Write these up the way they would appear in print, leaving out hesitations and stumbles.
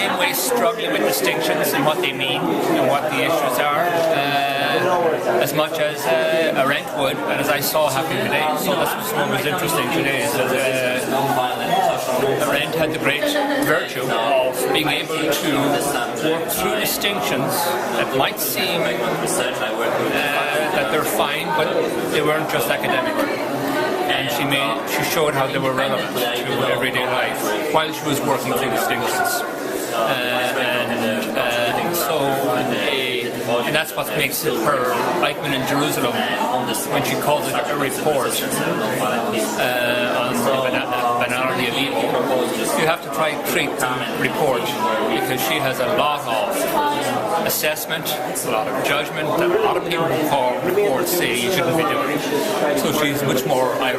same way struggling with distinctions and what they mean and what the issues are, as much as Arendt would, and as I saw happen today. So that's what was interesting today, is that Arendt had the great virtue of being able to work through distinctions that might seem that they're fine, but they weren't just academic. And she showed how they were relevant to everyday life while she was working through distinctions. And that's what makes her Eichmann in Jerusalem, when she calls it a report on the banality of evil. You have to try and treat the report, because she has a lot of assessment, a lot of judgment, that a lot of people who call reports say you shouldn't be doing. So she's much more, a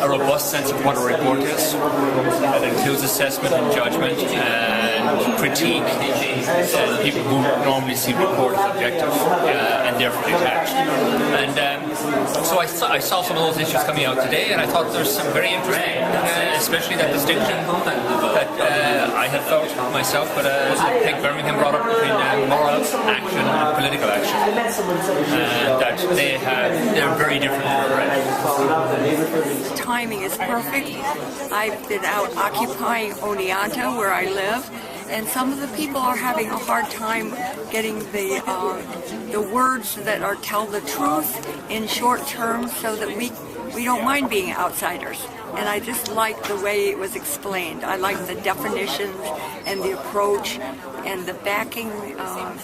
robust sense of what a report is. That includes assessment and judgment and critique, and people who normally see report as objective and therefore detached. And so I saw some of those issues coming out today, and I thought there's some very interesting, especially that distinction that I had felt myself, but Peg Birmingham brought up between moral action and political action, that they're very different. Timing is perfect. I've been out occupying Oneonta, where I live, and some of the people are having a hard time getting the words that tell the truth in short terms, so that we don't mind being outsiders. And I just like the way it was explained. I like the definitions and the approach and the backing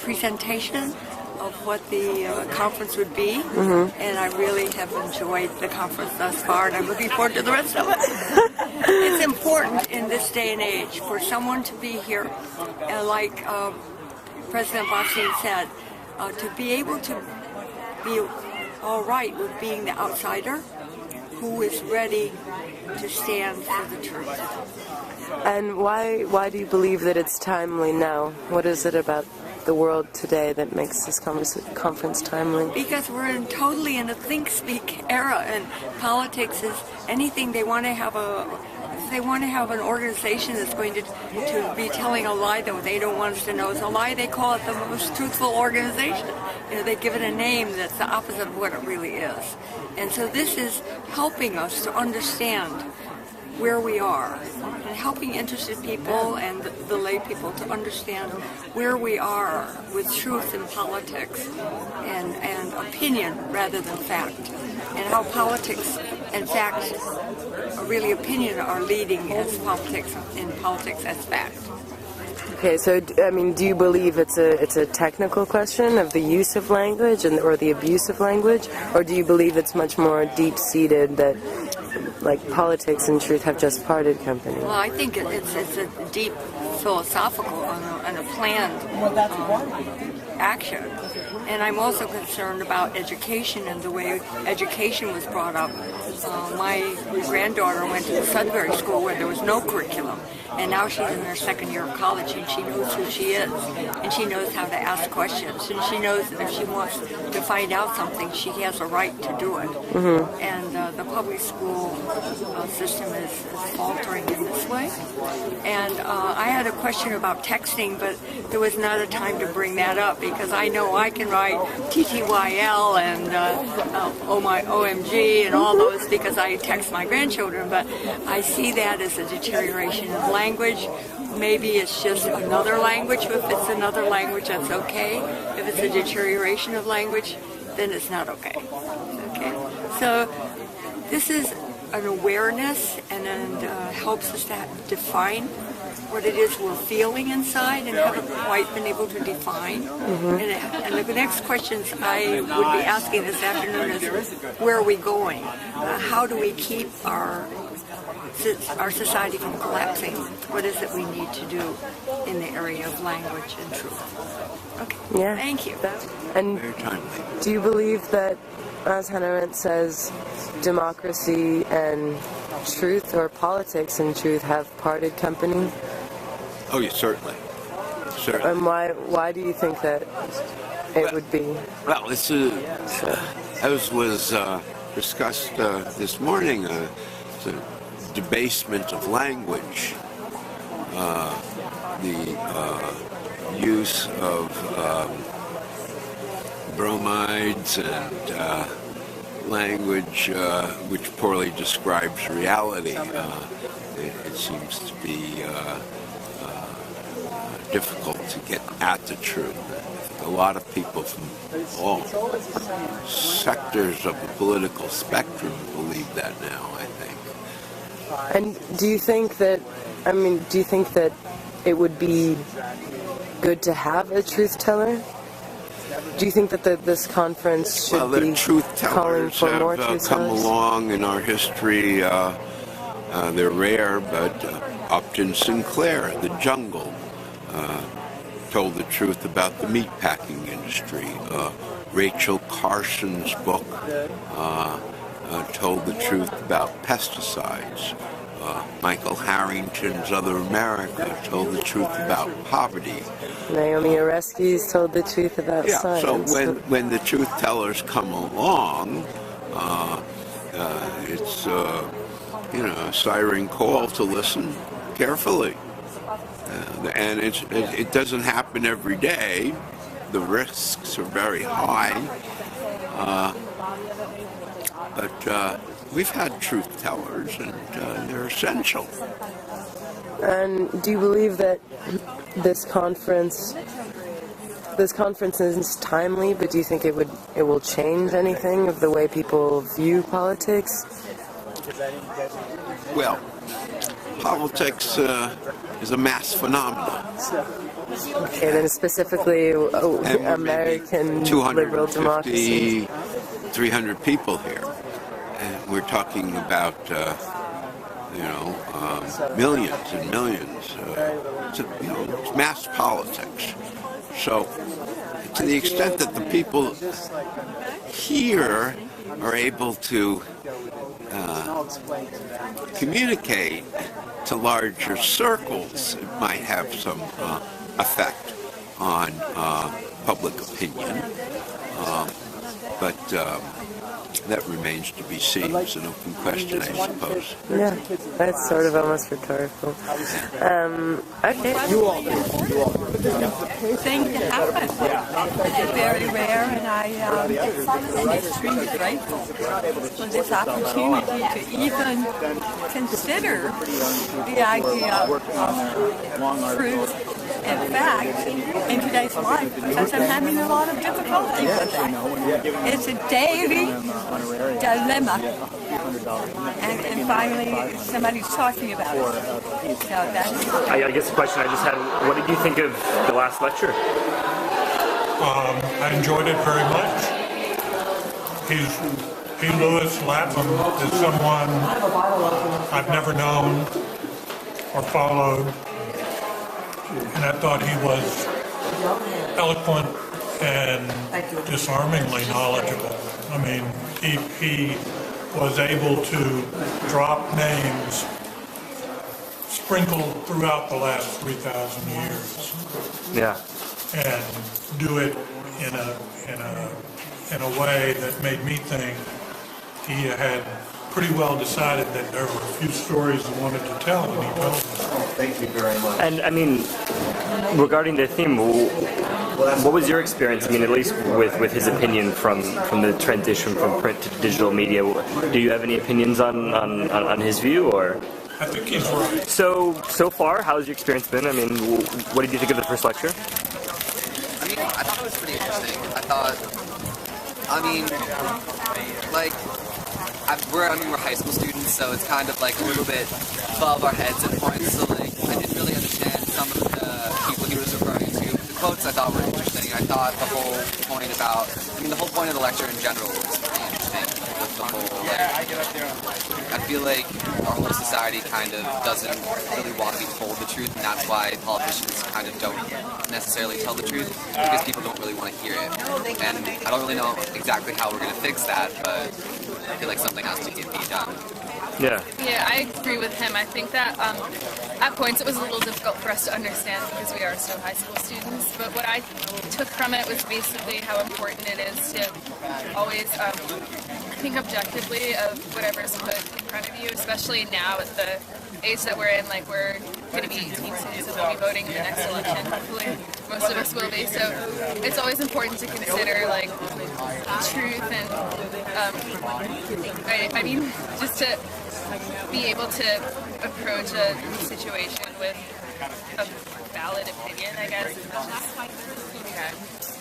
presentation of what the conference would be. And I really have enjoyed the conference thus far, and I'm looking forward to the rest of it. It's important in this day and age for someone to be here, like President Boston said, to be able to be all right with being the outsider who is ready to stand for the truth. And why do you believe that it's timely now? What is it about the world today that makes this conference timely? Because we're totally in a think-speak era, and politics is anything. They want to have an organization that's going to be telling a lie that they don't want us to know is a lie. They call it the most truthful organization. They give it a name that's the opposite of what it really is. And so this is helping us to understand where we are, and helping interested people and the lay people to understand where we are with truth in politics and opinion rather than fact, and how politics and fact, really opinion, are leading as politics as fact. Okay, so I mean, do you believe it's a technical question of the use of language or the abuse of language, or do you believe it's much more deep-seated that, like, politics and truth have just parted company? Well, I think it's a deep philosophical and a planned action. And I'm also concerned about education and the way education was brought up. My granddaughter went to the Sudbury School where there was no curriculum, and now she's in her second year of college, and she knows who she is, and she knows how to ask questions, and she knows that if she wants to find out something, she has a right to do it. And the public school system is faltering in this way. And I had a question about texting, but there was not a time to bring that up, because I know I can write TTYL and oh my OMG and all those, because I text my grandchildren, but I see that as a deterioration of language. Maybe it's just another language. If it's another language, that's okay. If it's a deterioration of language, then it's not okay. Okay. So this is an awareness, and helps us to define what it is we're feeling inside, and haven't quite been able to define. And the next questions I would be asking this afternoon is, where are we going? How do we keep our society from collapsing? What is it we need to do in the area of language and truth? Okay. Yeah. Thank you. And do you believe that, as Hannah Arendt says, democracy and truth, or politics and truth, have parted company? Oh, yeah, certainly. Certainly. And why do you think that it would be? Well, it's as was discussed this morning, the debasement of language the use of bromides and language which poorly describes reality. It seems to be difficult to get at the truth. A lot of people from all sectors of the political spectrum believe that now, I think. And do you think that, it would be good to have a truth teller? Do you think that this conference should be calling for more truth tellers? Come along in our history. They're rare, but Upton Sinclair, The Jungle, told the truth about the meatpacking industry. Rachel Carson's book told the truth about pesticides. Michael Harrington's Other America told the truth about poverty. Naomi Oreskes told the truth about science. So when the truth tellers come along, it's a siren call to listen carefully. And it doesn't happen every day. The risks are very high. But we've had truth tellers, and they're essential. And do you believe that this conference is timely, but do you think it will change anything of the way people view politics? Well, politics is a mass phenomenon. Okay, then specifically American liberal democracy. 300 people here, and we're talking about millions and millions. It's mass politics. So, to the extent that the people here are able to communicate to larger circles, it might have some effect on public opinion. But that remains to be seen. It's an open question, I suppose. Yeah, that's sort of almost rhetorical. Okay. Thing to happen. It's very rare, and I'm extremely grateful for this opportunity to even consider the idea of truth and fact in today's life, because I'm having a lot of difficulty with that. It's a daily dilemma, and finally somebody's talking about it. So that's I guess the question I just had, what did you think of the last lecture? I enjoyed it very much. Lewis Lapham is someone I've never known or followed, and I thought he was eloquent and disarmingly knowledgeable. I mean, he was able to drop names sprinkled throughout the last 3,000 years. Yeah. And do it in a way that made me think he had pretty well decided that there were a few stories he wanted to tell, and he told them. Thank you very much. And I mean, regarding the theme, what was your experience? I mean, at least with his opinion from the transition from print to digital media. Do you have any opinions on his view, or? I think he's right. So far, how's your experience been? I mean, what did you think of the first lecture? I thought it was pretty interesting. We're high school students, so it's kind of like a little bit above our heads at points. So like, I didn't really understand some of the people he was referring to. The quotes I thought were interesting. I thought the whole point of the lecture in general was pretty interesting. The whole, I feel like our whole society kind of doesn't really want to be told the truth, and that's why politicians kind of don't necessarily tell the truth, because people don't really want to hear it. And I don't really know exactly how we're going to fix that, but I feel like something has to be done. Yeah. Yeah, I agree with him. I think that at points it was a little difficult for us to understand because we are still high school students. But what I took from it was basically how important it is to always think objectively of whatever is put in front of you, especially now at the age that we're in. Like, we're going to be 18 soon, so we'll be voting in the next election. Hopefully, most of us will be. So it's always important to consider like truth and I mean, just to be able to approach a situation with a valid opinion, I guess. Okay.